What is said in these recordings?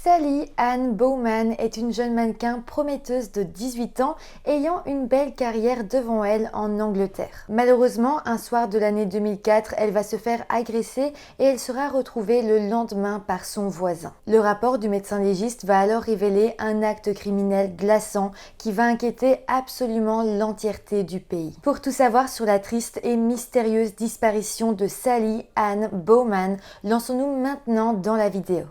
Sally Ann Bowman est une jeune mannequin prometteuse de 18 ans ayant une belle carrière devant elle en Angleterre. Malheureusement, un soir de l'année 2004, elle va se faire agresser et elle sera retrouvée le lendemain par son voisin. Le rapport du médecin légiste va alors révéler un acte criminel glaçant qui va inquiéter absolument l'entièreté du pays. Pour tout savoir sur la triste et mystérieuse disparition de Sally Ann Bowman, lançons-nous maintenant dans la vidéo.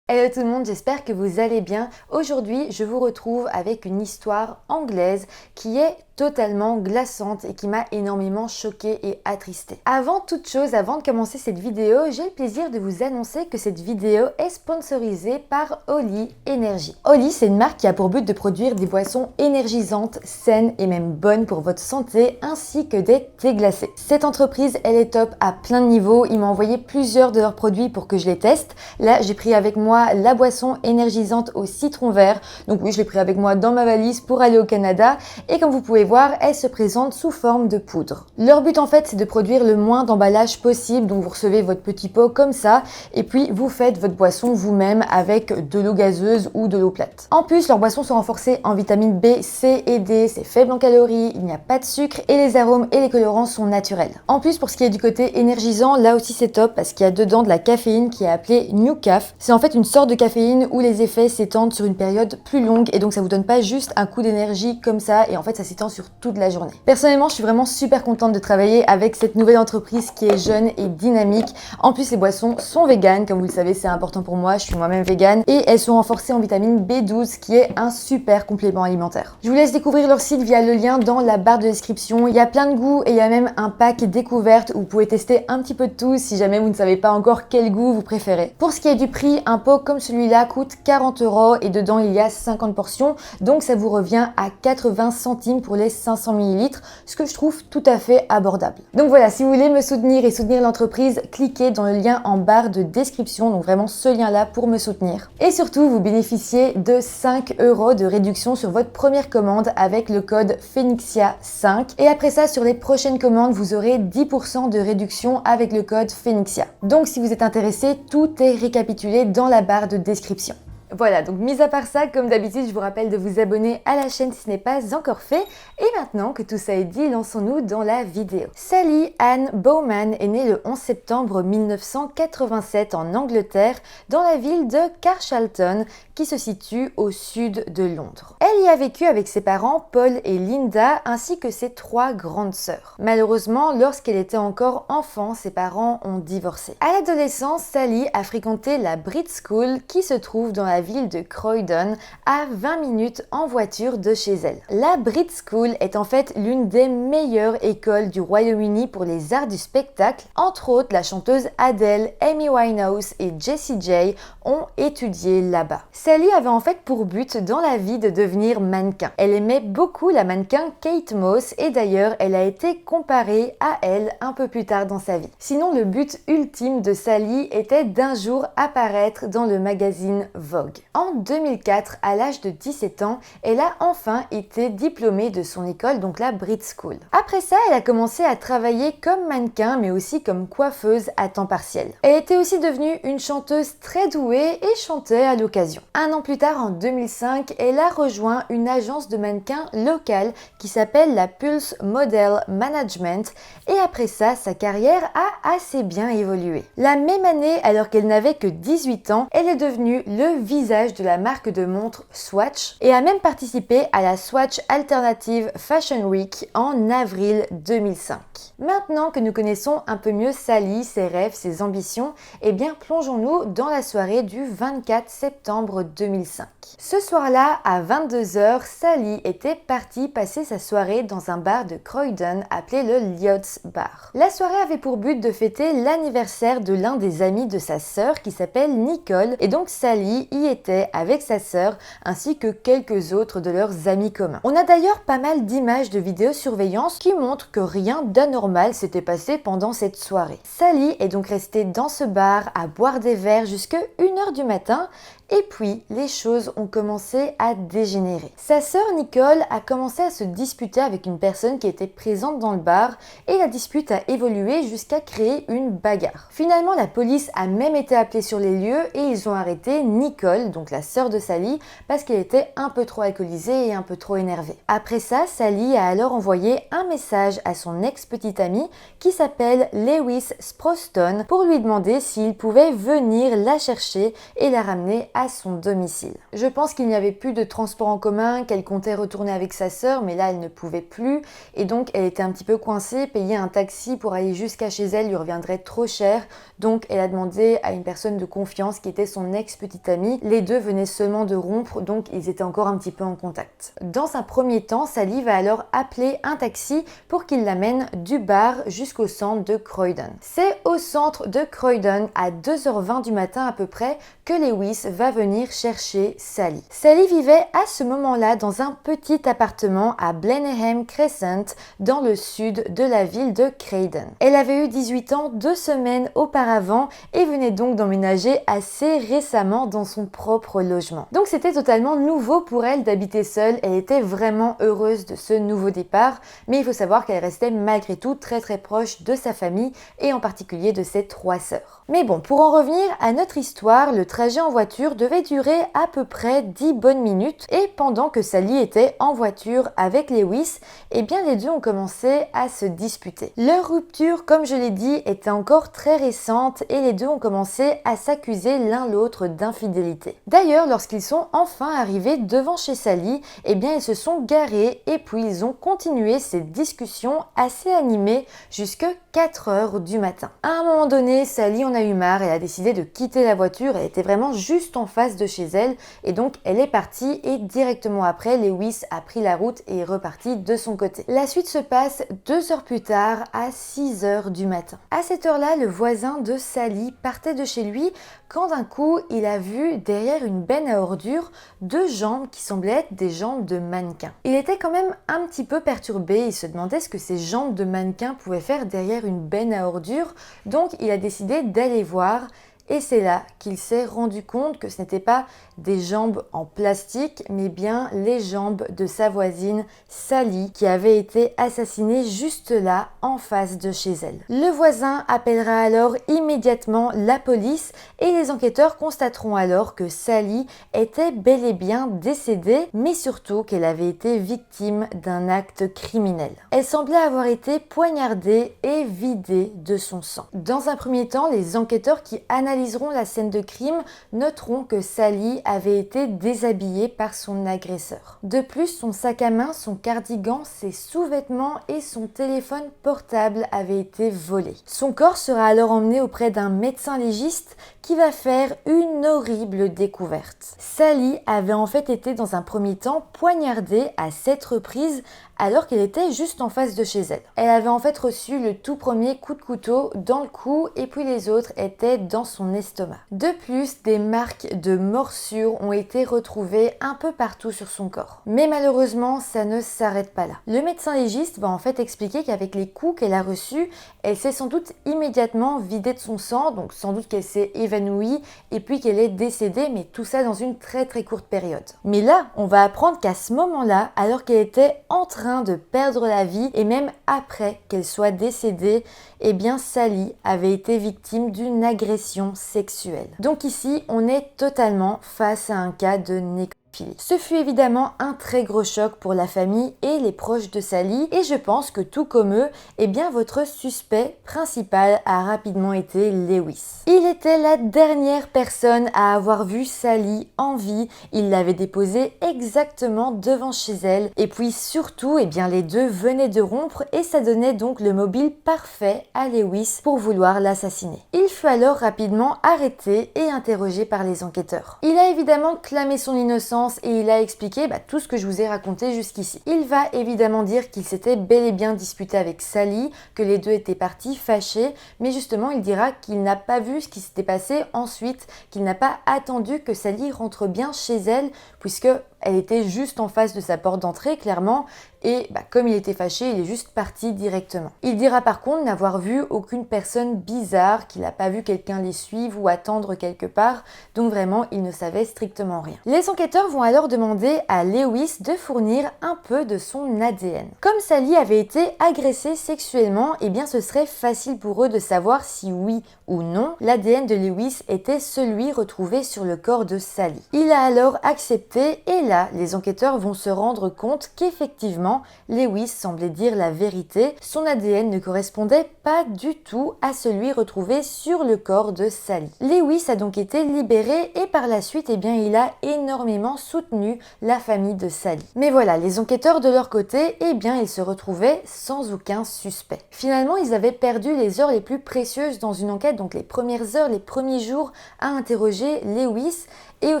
Hello tout le monde, j'espère que vous allez bien. Aujourd'hui, je vous retrouve avec une histoire anglaise qui est totalement glaçante et qui m'a énormément choquée et attristée. Avant toute chose, avant de commencer cette vidéo, j'ai le plaisir de vous annoncer que cette vidéo est sponsorisée par Holly Energy. Holly, c'est une marque qui a pour but de produire des boissons énergisantes, saines et même bonnes pour votre santé, ainsi que des thés glacés. Cette entreprise, elle est top à plein de niveaux. Ils m'ont envoyé plusieurs de leurs produits pour que je les teste. Là, j'ai pris avec moi la boisson énergisante au citron vert. Donc oui, je l'ai pris avec moi dans ma valise pour aller au Canada. Et comme vous pouvez voir, elle se présente sous forme de poudre. Leur but en fait, c'est de produire le moins d'emballage possible. Donc vous recevez votre petit pot comme ça et puis vous faites votre boisson vous-même avec de l'eau gazeuse ou de l'eau plate. En plus, leurs boissons sont renforcées en vitamines B, C et D. C'est faible en calories, il n'y a pas de sucre et les arômes et les colorants sont naturels. En plus, pour ce qui est du côté énergisant, là aussi c'est top parce qu'il y a dedans de la caféine qui est appelée New Caf. C'est en fait une sorte de caféine où les effets s'étendent sur une période plus longue et donc ça vous donne pas juste un coup d'énergie comme ça et en fait ça s'étend sur toute la journée. Personnellement, je suis vraiment super contente de travailler avec cette nouvelle entreprise qui est jeune et dynamique. En plus, les boissons sont véganes, comme vous le savez, c'est important pour moi, je suis moi-même végane et elles sont renforcées en vitamine B12 qui est un super complément alimentaire. Je vous laisse découvrir leur site via le lien dans la barre de description. Il y a plein de goûts et il y a même un pack découverte où vous pouvez tester un petit peu de tout si jamais vous ne savez pas encore quel goût vous préférez. Pour ce qui est du prix, un pot comme celui-là coûte 40 € et dedans il y a 50 portions, donc ça vous revient à 80 centimes pour les 500 ml, ce que je trouve tout à fait abordable. Donc voilà, si vous voulez me soutenir et soutenir l'entreprise, cliquez dans le lien en barre de description, donc vraiment ce lien-là pour me soutenir. Et surtout, vous bénéficiez de 5 € de réduction sur votre première commande avec le code Phoenixia5. Et après ça, sur les prochaines commandes, vous aurez 10% de réduction avec le code Phoenixia. Donc si vous êtes intéressé, tout est récapitulé dans la barre de description. Voilà, donc mis à part ça, comme d'habitude, je vous rappelle de vous abonner à la chaîne si ce n'est pas encore fait. Et maintenant que tout ça est dit, lançons-nous dans la vidéo. Sally Ann Bowman est née le 11 septembre 1987 en Angleterre, dans la ville de Carshalton, qui se situe au sud de Londres. Elle y a vécu avec ses parents, Paul et Linda, ainsi que ses 3 grandes sœurs. Malheureusement, lorsqu'elle était encore enfant, ses parents ont divorcé. À l'adolescence, Sally a fréquenté la Brit School, qui se trouve dans la ville de Croydon, à 20 minutes en voiture de chez elle. La Brit School est en fait l'une des meilleures écoles du Royaume-Uni pour les arts du spectacle. Entre autres, la chanteuse Adele, Amy Winehouse et Jessie J ont étudié là-bas. Sally avait en fait pour but dans la vie de devenir mannequin. Elle aimait beaucoup la mannequin Kate Moss et d'ailleurs elle a été comparée à elle un peu plus tard dans sa vie. Sinon, le but ultime de Sally était d'un jour apparaître dans le magazine Vogue. En 2004, à l'âge de 17 ans, elle a enfin été diplômée de son école, donc la Brit School. Après ça, elle a commencé à travailler comme mannequin, mais aussi comme coiffeuse à temps partiel. Elle était aussi devenue une chanteuse très douée et chantait à l'occasion. Un an plus tard, en 2005, elle a rejoint une agence de mannequins locale qui s'appelle la Pulse Model Management et après ça, sa carrière a assez bien évolué. La même année, alors qu'elle n'avait que 18 ans, elle est devenue le visage de la marque de montres Swatch et a même participé à la Swatch Alternative Fashion Week en avril 2005. Maintenant que nous connaissons un peu mieux Sally, ses rêves, ses ambitions, eh bien plongeons-nous dans la soirée du 24 septembre 2005. Ce soir-là, à 22h, Sally était partie passer sa soirée dans un bar de Croydon appelé le Lloyd's Bar. La soirée avait pour but de fêter l'anniversaire de l'un des amis de sa sœur qui s'appelle Nicole, et donc Sally y était avec sa sœur ainsi que quelques autres de leurs amis communs. On a d'ailleurs pas mal d'images de vidéosurveillance qui montrent que rien d'anormal s'était passé pendant cette soirée. Sally est donc restée dans ce bar à boire des verres jusqu'à 1h du matin. Et puis, les choses ont commencé à dégénérer. Sa sœur Nicole a commencé à se disputer avec une personne qui était présente dans le bar et la dispute a évolué jusqu'à créer une bagarre. Finalement, la police a même été appelée sur les lieux et ils ont arrêté Nicole, donc la sœur de Sally, parce qu'elle était un peu trop alcoolisée et un peu trop énervée. Après ça, Sally a alors envoyé un message à son ex-petite amie qui s'appelle Lewis Sproston pour lui demander s'il pouvait venir la chercher et la ramener à son domicile. Je pense qu'il n'y avait plus de transport en commun, qu'elle comptait retourner avec sa sœur, mais là elle ne pouvait plus et donc elle était un petit peu coincée. Payer un taxi pour aller jusqu'à chez elle lui reviendrait trop cher, donc elle a demandé à une personne de confiance qui était son ex-petite amie. Les deux venaient seulement de rompre, donc ils étaient encore un petit peu en contact. Dans un premier temps, Sally va alors appeler un taxi pour qu'il l'amène du bar jusqu'au centre de Croydon. C'est au centre de Croydon à 2h20 du matin à peu près que Lewis va venir chercher Sally. Sally vivait à ce moment-là dans un petit appartement à Blenheim Crescent dans le sud de la ville de Croydon. Elle avait eu 18 ans 2 semaines auparavant et venait donc d'emménager assez récemment dans son propre logement. Donc c'était totalement nouveau pour elle d'habiter seule. Elle était vraiment heureuse de ce nouveau départ, mais il faut savoir qu'elle restait malgré tout très proche de sa famille et en particulier de ses 3 sœurs. Mais bon, pour en revenir à notre histoire, le trajet en voiture devait durer à peu près 10 bonnes minutes et pendant que Sally était en voiture avec Lewis, eh bien les deux ont commencé à se disputer. Leur rupture, comme je l'ai dit, était encore très récente et les deux ont commencé à s'accuser l'un l'autre d'infidélité. D'ailleurs, lorsqu'ils sont enfin arrivés devant chez Sally, eh bien ils se sont garés et puis ils ont continué ces discussions assez animées jusqu'à 4h du matin. À un moment donné, Sally en a eu marre, elle a décidé de quitter la voiture, elle était vraiment juste en face de chez elle et donc elle est partie et directement après, Lewis a pris la route et est reparti de son côté. La suite se passe 2 heures plus tard à 6h du matin. À cette heure-là, le voisin de Sally partait de chez lui quand d'un coup, il a vu derrière une benne à ordures 2 jambes qui semblaient être des jambes de mannequin. Il était quand même un petit peu perturbé, il se demandait ce que ces jambes de mannequin pouvaient faire derrière une benne à ordures, donc il a décidé d'aller voir. Et c'est là qu'il s'est rendu compte que ce n'était pas des jambes en plastique, mais bien les jambes de sa voisine Sally qui avait été assassinée juste là, en face de chez elle. Le voisin appellera alors immédiatement la police et les enquêteurs constateront alors que Sally était bel et bien décédée, mais surtout qu'elle avait été victime d'un acte criminel. Elle semblait avoir été poignardée et vidée de son sang. Dans un premier temps, les enquêteurs qui analyseront la scène de crime noteront que Sally avait été déshabillée par son agresseur. De plus, son sac à main, son cardigan, ses sous-vêtements et son téléphone portable avaient été volés. Son corps sera alors emmené auprès d'un médecin légiste qui va faire une horrible découverte. Sally avait en fait été dans un premier temps poignardée à 7 reprises alors qu'elle était juste en face de chez elle. Elle avait en fait reçu le tout premier coup de couteau dans le cou et puis les autres étaient dans son estomac. De plus, des marques de morsures ont été retrouvées un peu partout sur son corps. Mais malheureusement, ça ne s'arrête pas là. Le médecin légiste va en fait expliquer qu'avec les coups qu'elle a reçus, elle s'est sans doute immédiatement vidée de son sang, donc sans doute qu'elle s'est évanouie et puis qu'elle est décédée, mais tout ça dans une très courte période. Mais là, on va apprendre qu'à ce moment-là, alors qu'elle était en train de perdre la vie et même après qu'elle soit décédée, eh bien Sally avait été victime d'une agression sexuelle. Donc ici, on est totalement face à un cas de nécrophilie. Ce fut évidemment un très gros choc pour la famille et les proches de Sally et je pense que tout comme eux, eh bien votre suspect principal a rapidement été Lewis. Il était la dernière personne à avoir vu Sally en vie, il l'avait déposée exactement devant chez elle et puis surtout, eh bien les deux venaient de rompre et ça donnait donc le mobile parfait à Lewis pour vouloir l'assassiner. Il fut alors rapidement arrêté et interrogé par les enquêteurs. Il a évidemment clamé son innocence et il a expliqué tout ce que je vous ai raconté jusqu'ici. Il va évidemment dire qu'il s'était bel et bien disputé avec Sally, que les deux étaient partis fâchés, mais justement il dira qu'il n'a pas vu ce qui s'était passé ensuite, qu'il n'a pas attendu que Sally rentre bien chez elle, puisque elle était juste en face de sa porte d'entrée, clairement, et comme il était fâché, il est juste parti directement. Il dira par contre n'avoir vu aucune personne bizarre, qu'il n'a pas vu quelqu'un les suivre ou attendre quelque part, donc vraiment, il ne savait strictement rien. Les enquêteurs vont alors demander à Lewis de fournir un peu de son ADN. Comme Sally avait été agressée sexuellement, eh bien ce serait facile pour eux de savoir si oui ou non, l'ADN de Lewis était celui retrouvé sur le corps de Sally. Il a alors accepté et là, les enquêteurs vont se rendre compte qu'effectivement, Lewis semblait dire la vérité, son ADN ne correspondait pas du tout à celui retrouvé sur le corps de Sally. Lewis a donc été libéré et par la suite, eh bien, il a énormément soutenu la famille de Sally. Mais voilà, les enquêteurs de leur côté, eh bien, ils se retrouvaient sans aucun suspect. Finalement, ils avaient perdu les heures les plus précieuses dans une enquête, donc les premières heures, les premiers jours à interroger Lewis. Et au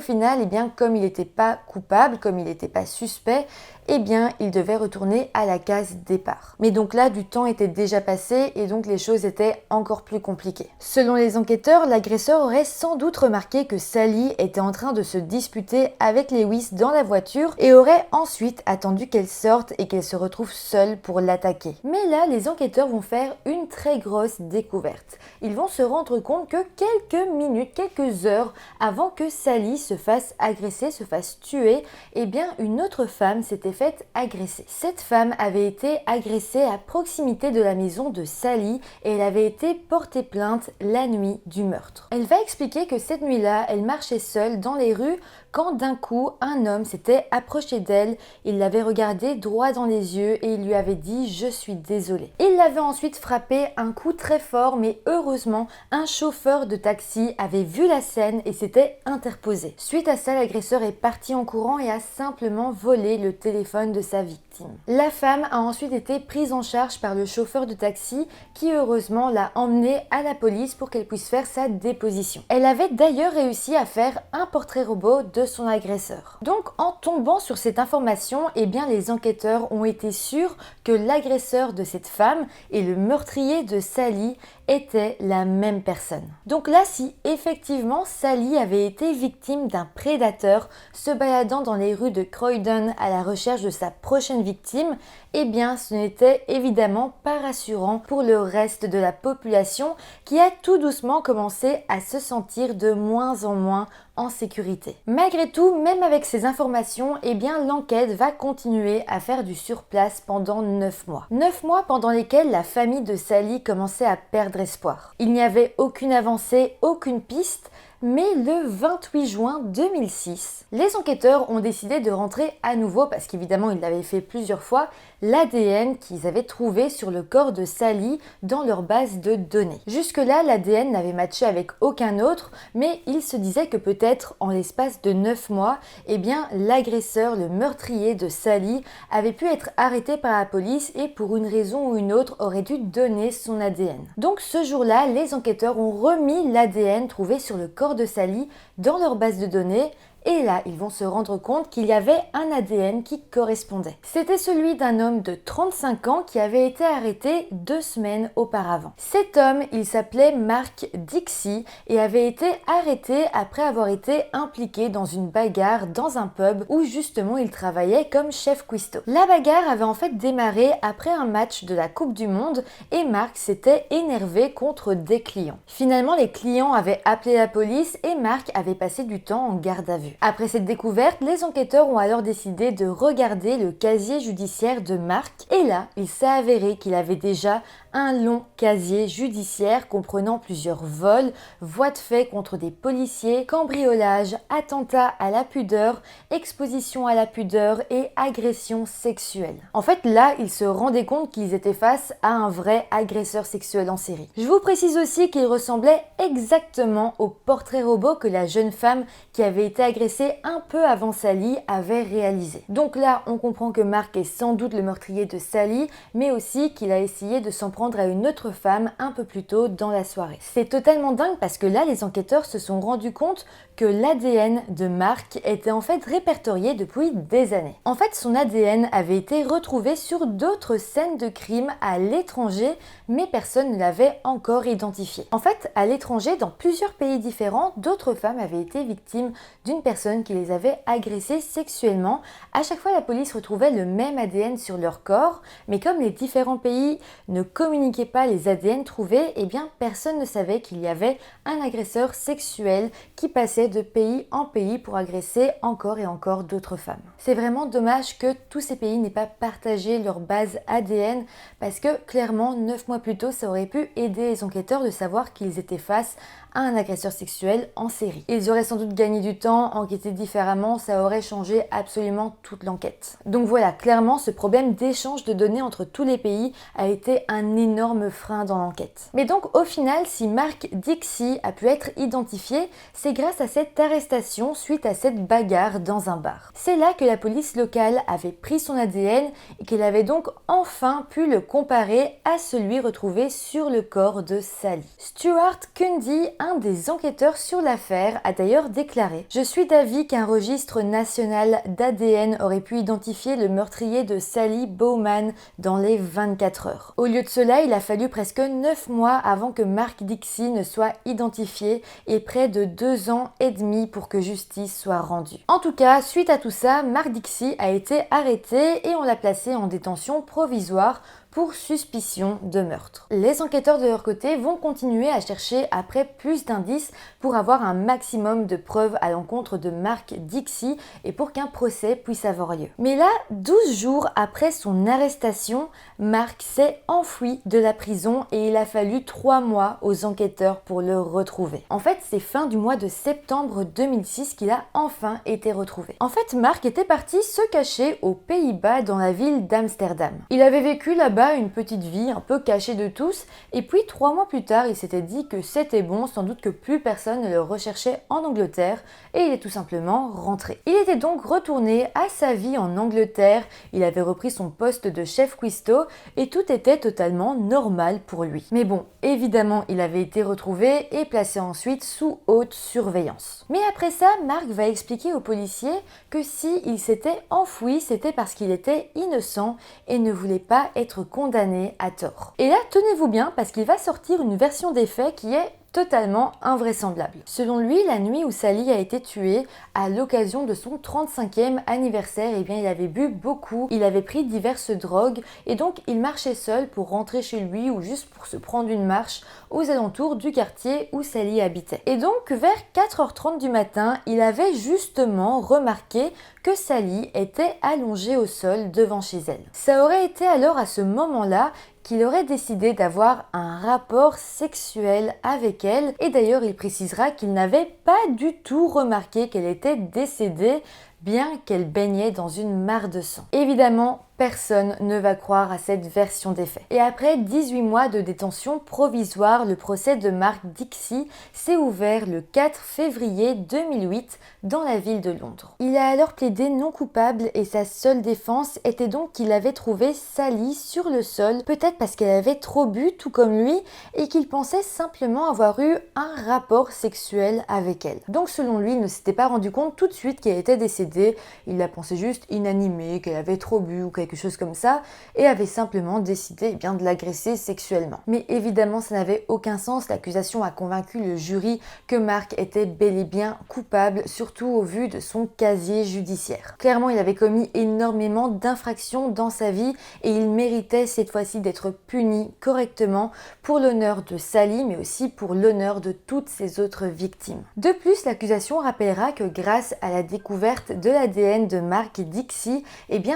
final, eh bien, comme il n'était pas coupable, comme il n'était pas suspect, eh bien, il devait retourner à la case départ. Mais donc là, du temps était déjà passé et donc les choses étaient encore plus compliquées. Selon les enquêteurs, l'agresseur aurait sans doute remarqué que Sally était en train de se disputer avec Lewis dans la voiture et aurait ensuite attendu qu'elle sorte et qu'elle se retrouve seule pour l'attaquer. Mais là, les enquêteurs vont faire une très grosse découverte. Ils vont se rendre compte que quelques minutes, quelques heures avant que Sally se fasse agresser, se fasse tuer, eh bien, une autre femme s'était faite agresser. Cette femme avait été agressée à proximité de la maison de Sally et elle avait été portée plainte la nuit du meurtre. Elle va expliquer que cette nuit-là, elle marchait seule dans les rues quand d'un coup, un homme s'était approché d'elle, il l'avait regardée droit dans les yeux et il lui avait dit « Je suis désolé ». Il l'avait ensuite frappé un coup très fort, mais heureusement, un chauffeur de taxi avait vu la scène et s'était interposé. Suite à ça, l'agresseur est parti en courant et a simplement volé le téléphone de sa victime. La femme a ensuite été prise en charge par le chauffeur de taxi qui heureusement l'a emmenée à la police pour qu'elle puisse faire sa déposition. Elle avait d'ailleurs réussi à faire un portrait robot de son agresseur. Donc en tombant sur cette information, eh bien les enquêteurs ont été sûrs que l'agresseur de cette femme et le meurtrier de Sally étaient la même personne. Donc là, si effectivement Sally avait été victime d'un prédateur se baladant dans les rues de Croydon à la recherche de sa prochaine victime, eh bien ce n'était évidemment pas rassurant pour le reste de la population qui a tout doucement commencé à se sentir de moins en moins en sécurité. Malgré tout, même avec ces informations, eh bien l'enquête va continuer à faire du surplace pendant 9 mois. 9 mois pendant lesquels la famille de Sally commençait à perdre espoir. Il n'y avait aucune avancée, aucune piste, mais le 28 juin 2006, les enquêteurs ont décidé de rentrer à nouveau, parce qu'évidemment ils l'avaient fait plusieurs fois, l'ADN qu'ils avaient trouvé sur le corps de Sally dans leur base de données. Jusque-là, l'ADN n'avait matché avec aucun autre, mais ils se disaient que peut-être en l'espace de 9 mois, eh bien l'agresseur, le meurtrier de Sally, avait pu être arrêté par la police et pour une raison ou une autre aurait dû donner son ADN. Donc ce jour-là, les enquêteurs ont remis l'ADN trouvé sur le corps de Sally dans leur base de données. Et là, ils vont se rendre compte qu'il y avait un ADN qui correspondait. C'était celui d'un homme de 35 ans qui avait été arrêté 2 semaines auparavant. Cet homme, il s'appelait Mark Dixie et avait été arrêté après avoir été impliqué dans une bagarre dans un pub où justement il travaillait comme chef cuistot. La bagarre avait en fait démarré après un match de la Coupe du Monde et Mark s'était énervé contre des clients. Finalement, les clients avaient appelé la police et Mark avait passé du temps en garde à vue. disparu. Après cette découverte, les enquêteurs ont alors décidé de regarder le casier judiciaire de Mark et là, il s'est avéré qu'il avait déjà un long casier judiciaire comprenant plusieurs vols, voies de fait contre des policiers, cambriolage, attentat à la pudeur, exposition à la pudeur et agression sexuelle. En fait, là, ils se rendaient compte qu'ils étaient face à un vrai agresseur sexuel en série. Je vous précise aussi qu'il ressemblait exactement au portrait robot que la jeune femme qui avait été agressée un peu avant Sally avait réalisé. Donc là, on comprend que Mark est sans doute le meurtrier de Sally, mais aussi qu'il a essayé de s'en prendre à une autre femme un peu plus tôt dans la soirée. C'est totalement dingue parce que là, les enquêteurs se sont rendus compte que l'ADN de Mark était en fait répertorié depuis des années. En fait, son ADN avait été retrouvé sur d'autres scènes de crime à l'étranger, mais personne ne l'avait encore identifié. En fait, à l'étranger, dans plusieurs pays différents, d'autres femmes avaient été victimes d'une personne qui les avait agressées sexuellement. À chaque fois, la police retrouvait le même ADN sur leur corps, mais comme les différents pays ne communiquaient pas les ADN trouvés, eh bien personne ne savait qu'il y avait un agresseur sexuel qui passait de pays en pays pour agresser encore et encore d'autres femmes. C'est vraiment dommage que tous ces pays n'aient pas partagé leur base ADN parce que clairement 9 mois plus tôt ça aurait pu aider les enquêteurs de savoir qu'ils étaient face à un agresseur sexuel en série. Ils auraient sans doute gagné du temps, enquêté différemment, ça aurait changé absolument toute l'enquête. Donc voilà, clairement ce problème d'échange de données entre tous les pays a été un énorme frein dans l'enquête. Mais donc au final, si Mark Dixie a pu être identifié, c'est grâce à cette arrestation suite à cette bagarre dans un bar. C'est là que la police locale avait pris son ADN et qu'elle avait donc enfin pu le comparer à celui retrouvé sur le corps de Sally. Stuart Cundy, un des enquêteurs sur l'affaire, a d'ailleurs déclaré « Je suis d'avis qu'un registre national d'ADN aurait pu identifier le meurtrier de Sally Bowman dans les 24 heures. Au lieu de cela, il a fallu presque 9 mois avant que Mark Dixie ne soit identifié et près de 2 ans et demi pour que justice soit rendue. » En tout cas, suite à tout ça, Mark Dixie a été arrêté et on l'a placé en détention provisoire pour suspicion de meurtre. Les enquêteurs de leur côté vont continuer à chercher après plus d'indices pour avoir un maximum de preuves à l'encontre de Mark Dixie et pour qu'un procès puisse avoir lieu. Mais là, 12 jours après son arrestation, Mark s'est enfui de la prison et il a fallu 3 mois aux enquêteurs pour le retrouver. En fait, c'est fin du mois de septembre 2006 qu'il a enfin été retrouvé. En fait, Mark était parti se cacher aux Pays-Bas dans la ville d'Amsterdam. Il avait vécu là-bas une petite vie un peu cachée de tous et puis 3 mois plus tard il s'était dit que c'était bon, sans doute que plus personne ne le recherchait en Angleterre et il est tout simplement rentré. Il était donc retourné à sa vie en Angleterre, il avait repris son poste de chef cuistot et tout était totalement normal pour lui. Mais bon, évidemment il avait été retrouvé et placé ensuite sous haute surveillance. Mais après ça, Mark va expliquer aux policiers que si il s'était enfoui, c'était parce qu'il était innocent et ne voulait pas être condamné à tort. Et là, tenez-vous bien parce qu'il va sortir une version des faits qui est totalement invraisemblable. Selon lui, la nuit où Sally a été tuée, à l'occasion de son 35e anniversaire, eh bien, il avait bu beaucoup, il avait pris diverses drogues et donc il marchait seul pour rentrer chez lui ou juste pour se prendre une marche aux alentours du quartier où Sally habitait. Et donc, vers 4h30 du matin, il avait justement remarqué que Sally était allongée au sol devant chez elle. Ça aurait été alors à ce moment-là qu'il aurait décidé d'avoir un rapport sexuel avec elle et d'ailleurs il précisera qu'il n'avait pas du tout remarqué qu'elle était décédée bien qu'elle baignait dans une mare de sang. Évidemment, personne ne va croire à cette version des faits. Et après 18 mois de détention provisoire, le procès de Mark Dixie s'est ouvert le 4 février 2008 dans la ville de Londres. Il a alors plaidé non coupable et sa seule défense était donc qu'il avait trouvé Sally sur le sol, peut-être parce qu'elle avait trop bu tout comme lui et qu'il pensait simplement avoir eu un rapport sexuel avec elle. Donc selon lui, il ne s'était pas rendu compte tout de suite qu'elle était décédée décidé, il la pensait juste inanimée, qu'elle avait trop bu ou quelque chose comme ça, et avait simplement décidé de l'agresser sexuellement. Mais évidemment, ça n'avait aucun sens. L'accusation a convaincu le jury que Mark était bel et bien coupable, surtout au vu de son casier judiciaire. Clairement, il avait commis énormément d'infractions dans sa vie et il méritait cette fois-ci d'être puni correctement pour l'honneur de Sally, mais aussi pour l'honneur de toutes ses autres victimes. De plus, l'accusation rappellera que grâce à la découverte de l'ADN de Mark et Dixie,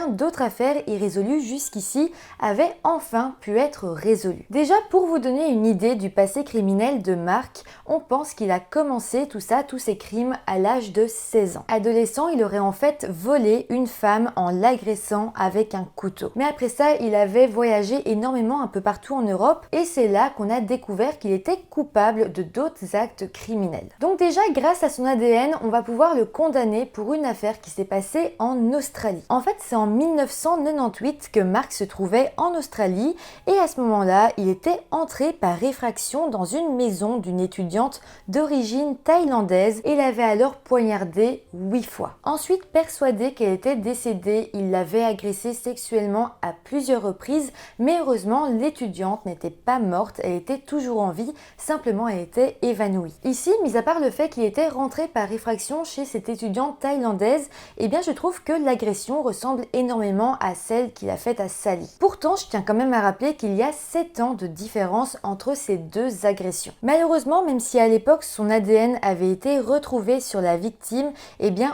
d'autres affaires irrésolues jusqu'ici avaient enfin pu être résolues. Déjà, pour vous donner une idée du passé criminel de Mark, on pense qu'il a commencé tous ses crimes à l'âge de 16 ans. Adolescent, il aurait en fait volé une femme en l'agressant avec un couteau. Mais après ça, il avait voyagé énormément un peu partout en Europe et c'est là qu'on a découvert qu'il était coupable de d'autres actes criminels. Donc déjà, grâce à son ADN, on va pouvoir le condamner pour une affaire qui s'est passée en Australie. En fait, c'est en 1998 que Mark se trouvait en Australie et à ce moment-là, il était entré par effraction dans une maison d'une étudiante d'origine thaïlandaise et l'avait alors poignardée 8 fois. Ensuite, persuadé qu'elle était décédée, il l'avait agressée sexuellement à plusieurs reprises, mais heureusement, l'étudiante n'était pas morte, elle était toujours en vie, simplement elle était évanouie. Ici, mis à part le fait qu'il était rentré par effraction chez cette étudiante thaïlandaise, je trouve que l'agression ressemble énormément à celle qu'il a faite à Sally. Pourtant, je tiens quand même à rappeler qu'il y a 7 ans de différence entre ces deux agressions. Malheureusement, même si à l'époque son ADN avait été retrouvé sur la victime,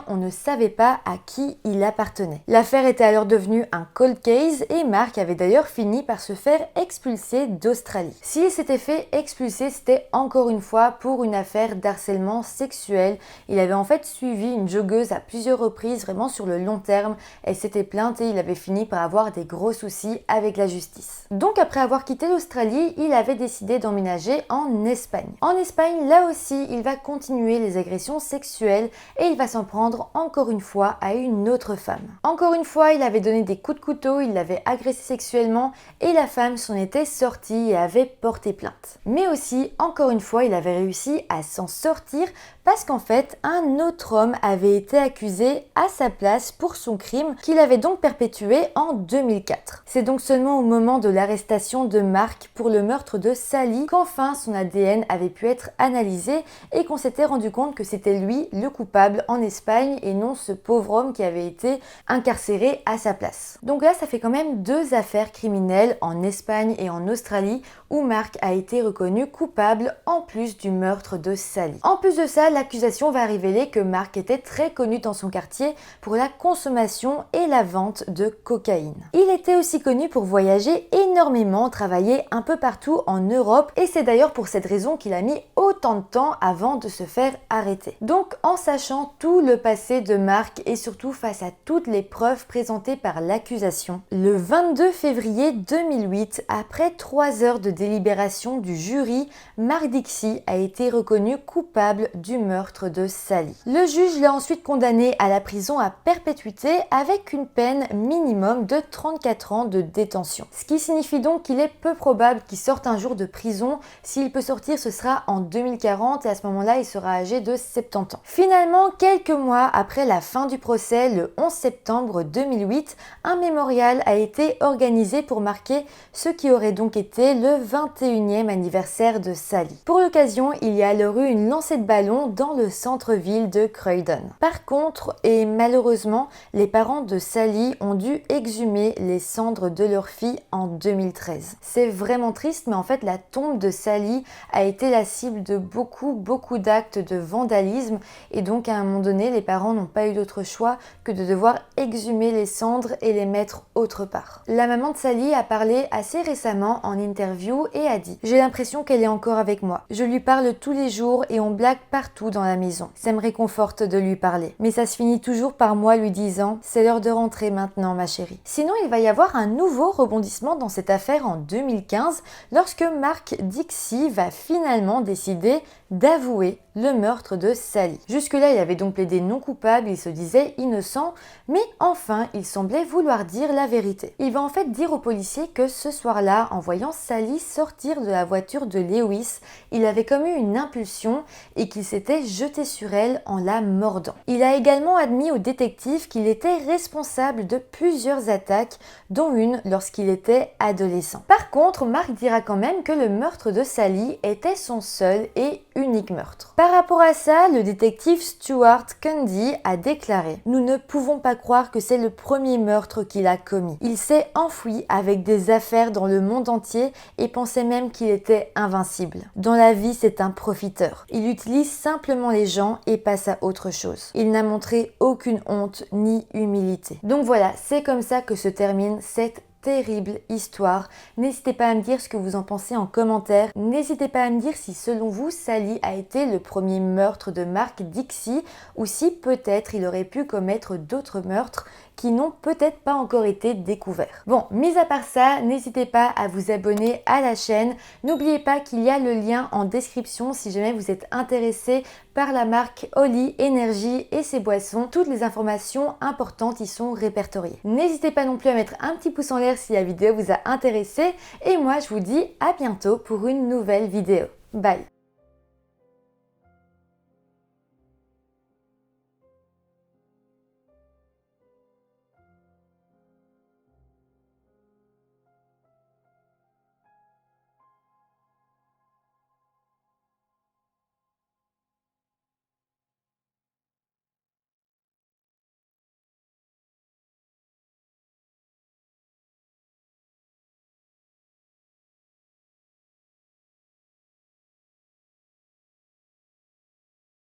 on ne savait pas à qui il appartenait. L'affaire était alors devenue un cold case et Mark avait d'ailleurs fini par se faire expulser d'Australie. S'il s'était fait expulser, c'était encore une fois pour une affaire d'harcèlement sexuel. Il avait en fait suivi une joggeuse à plusieurs reprises, vraiment sur le long terme. Elle s'était plainte et il avait fini par avoir des gros soucis avec la justice. Donc après avoir quitté l'Australie, il avait décidé d'emménager en Espagne. En Espagne, là aussi, il va continuer les agressions sexuelles et il va s'en prendre encore une fois à une autre femme. Encore une fois, il avait donné des coups de couteau, il l'avait agressée sexuellement et la femme s'en était sortie et avait porté plainte. Mais aussi, encore une fois, il avait réussi à s'en sortir parce qu'en fait, un autre homme avait été accusé à sa place pour son crime qu'il avait donc perpétué en 2004. C'est donc seulement au moment de l'arrestation de Mark pour le meurtre de Sally qu'enfin son ADN avait pu être analysé et qu'on s'était rendu compte que c'était lui le coupable en Espagne et non ce pauvre homme qui avait été incarcéré à sa place. Donc là, ça fait quand même 2 affaires criminelles en Espagne et en Australie où Mark a été reconnu coupable en plus du meurtre de Sally. En plus de ça, l'accusation va révéler que Mark était très connu dans son quartier pour la consommation et la vente de cocaïne. Il était aussi connu pour voyager énormément, travailler un peu partout en Europe et c'est d'ailleurs pour cette raison qu'il a mis autant de temps avant de se faire arrêter. Donc en sachant tout le passé de Mark et surtout face à toutes les preuves présentées par l'accusation, le 22 février 2008, après 3 heures de délibération du jury, Mark Dixie a été reconnu coupable du meurtre de Sally. Le juge l'a ensuite condamné à la prison à perpétuité avec une peine minimum de 34 ans de détention. Ce qui signifie donc qu'il est peu probable qu'il sorte un jour de prison. S'il peut sortir, ce sera en 2040 et à ce moment-là, il sera âgé de 70 ans. Finalement, quelques mois après la fin du procès, le 11 septembre 2008, un mémorial a été organisé pour marquer ce qui aurait donc été le 21e anniversaire de Sally. Pour l'occasion, il y a alors eu une lancée de ballons dans le centre-ville de Croydon. Par contre, et malheureusement, les parents de Sally ont dû exhumer les cendres de leur fille en 2013. C'est vraiment triste, mais en fait, la tombe de Sally a été la cible de beaucoup d'actes de vandalisme et donc à un moment donné, les parents n'ont pas eu d'autre choix que de devoir exhumer les cendres et les mettre autre part. La maman de Sally a parlé assez récemment en interview et a dit « J'ai l'impression qu'elle est encore avec moi. Je lui parle tous les jours et on blague partout dans la maison. Ça me réconforte de lui parler. Mais ça se finit toujours par moi lui disant « C'est l'heure de rentrer maintenant, ma chérie. » Sinon, il va y avoir un nouveau rebondissement dans cette affaire en 2015 lorsque Mark Dixie va finalement décider d'avouer le meurtre de Sally. Jusque-là, il avait donc plaidé non coupable, il se disait innocent, mais enfin, il semblait vouloir dire la vérité. Il va en fait dire aux policiers que ce soir-là, en voyant Sally sortir de la voiture de Lewis, il avait comme eu une impulsion et qu'il s'était jeté sur elle en la mordant. Il a également admis au détective qu'il était responsable de plusieurs attaques, dont une lorsqu'il était adolescent. Par contre, Mark dira quand même que le meurtre de Sally était son seul et unique meurtre. Par rapport à ça, le détective Stuart Cundy a déclaré « Nous ne pouvons pas croire que c'est le premier meurtre qu'il a commis. Il s'est enfoui avec des affaires dans le monde entier et pensait même qu'il était invincible. Dans la vie, c'est un profiteur. Il utilise simplement les gens et passe à autre chose. Il n'a montré aucune honte ni humilité. » Donc voilà, c'est comme ça que se termine cette terrible histoire. N'hésitez pas à me dire ce que vous en pensez en commentaire. N'hésitez pas à me dire si selon vous Sally a été le premier meurtre de Mark Dixie ou si peut-être il aurait pu commettre d'autres meurtres qui n'ont peut-être pas encore été découverts. Bon, mis à part ça, n'hésitez pas à vous abonner à la chaîne. N'oubliez pas qu'il y a le lien en description si jamais vous êtes intéressé par la marque Holly Energy et ses boissons. Toutes les informations importantes y sont répertoriées. N'hésitez pas non plus à mettre un petit pouce en l'air si la vidéo vous a intéressé. Et moi, je vous dis à bientôt pour une nouvelle vidéo. Bye!